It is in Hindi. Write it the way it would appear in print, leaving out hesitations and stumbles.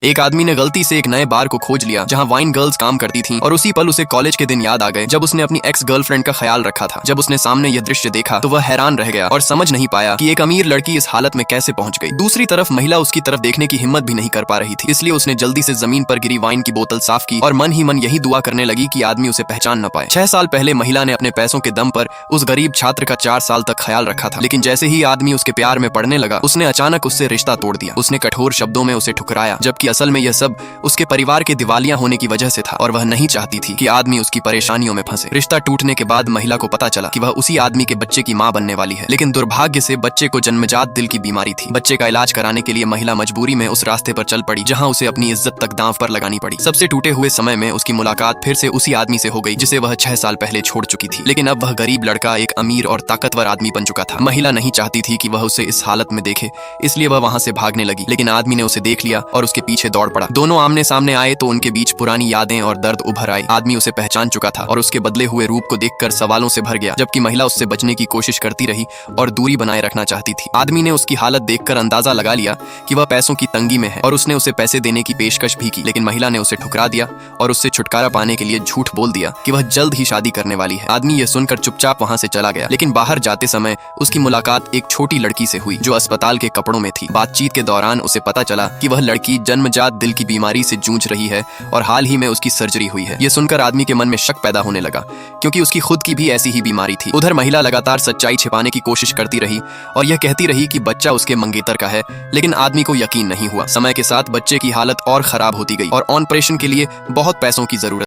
एक आदमी ने गलती से एक नए बार को खोज लिया जहां वाइन गर्ल्स काम करती थीं और उसी पल उसे कॉलेज के दिन याद आ गए जब उसने अपनी एक्स गर्लफ्रेंड का ख्याल रखा था। जब उसने सामने यह दृश्य देखा तो वह हैरान रह गया और समझ नहीं पाया कि एक अमीर लड़की इस हालत में कैसे पहुंच गई। दूसरी तरफ महिला उसकी तरफ देखने की हिम्मत भी नहीं कर पा रही थी, इसलिए उसने जल्दी से जमीन पर गिरी वाइन की बोतल साफ की और मन ही मन यही दुआ करने लगी कि आदमी उसे पहचान न पाए। 6 साल पहले महिला ने अपने पैसों के दम पर उस गरीब छात्र का 4 साल तक ख्याल रखा था, लेकिन जैसे ही आदमी उसके प्यार में पड़ने लगा उसने अचानक उससे रिश्ता तोड़ दिया। उसने कठोर शब्दों में उसे ठुकराया, जबकि असल में यह सब उसके परिवार के दिवालिया होने की वजह से था और वह नहीं चाहती थी कि आदमी उसकी परेशानियों में फंसे। रिश्ता टूटने के बाद महिला को पता चला कि वह उसी आदमी के बच्चे की मां बनने वाली है, लेकिन दुर्भाग्य से बच्चे को जन्मजात दिल की बीमारी थी। बच्चे का इलाज कराने के लिए महिला मजबूरी में उस रास्ते पर चल पड़ी जहां उसे अपनी इज्जत तक दांव पर लगानी पड़ी। सबसे टूटे हुए समय में उसकी मुलाकात फिर से उसी आदमी से हो गई जिसे वह 6 साल पहले छोड़ चुकी थी, लेकिन अब वह गरीब लड़का एक अमीर और ताकतवर आदमी बन चुका था। महिला नहीं चाहती थी कि वह उसे इस हालत में देखे, इसलिए वह वहां से भागने लगी, लेकिन आदमी ने उसे देख लिया और उसके पीछे दौड़ पड़ा। दोनों आमने सामने आए तो उनके बीच पुरानी यादें और दर्द उभर आए। आदमी उसे पहचान चुका था और उसके बदले हुए रूप को देखकर सवालों से भर गया, जबकि महिला उससे बचने की कोशिश करती रही और दूरी बनाए रखना चाहती थी। आदमी ने उसकी हालत देखकर अंदाजा लगा लिया कि वह पैसों की तंगी में है और उसने उसे पैसे देने की पेशकश भी की, लेकिन महिला ने उसे ठुकरा दिया और उससे छुटकारा पाने के लिए झूठ बोल दिया कि वह जल्द ही शादी करने वाली है। आदमी यह सुनकर चुपचाप वहां से चला गया, लेकिन बाहर जाते समय उसकी मुलाकात एक छोटी लड़की से हुई जो अस्पताल के कपड़ों में थी। बातचीत के दौरान उसे पता चला कि वह लड़की जन्मजात दिल की बीमारी से जूझ रही है और हाल ही में उसकी सर्जरी हुई है। यह सुनकर आदमी के मन में शक पैदा होने लगा, क्योंकि उसकी खुद की भी ऐसी ही बीमारी थी। उधर महिला लगातार सच्चाई छिपाने की कोशिश करती रही और यह कहती रही कि बच्चा उसके मंगेतर का है, लेकिन आदमी को यकीन नहीं हुआ। समय के साथ बच्चे की हालत और खराब होती गई और ऑपरेशन के लिए बहुत पैसों की जरूरत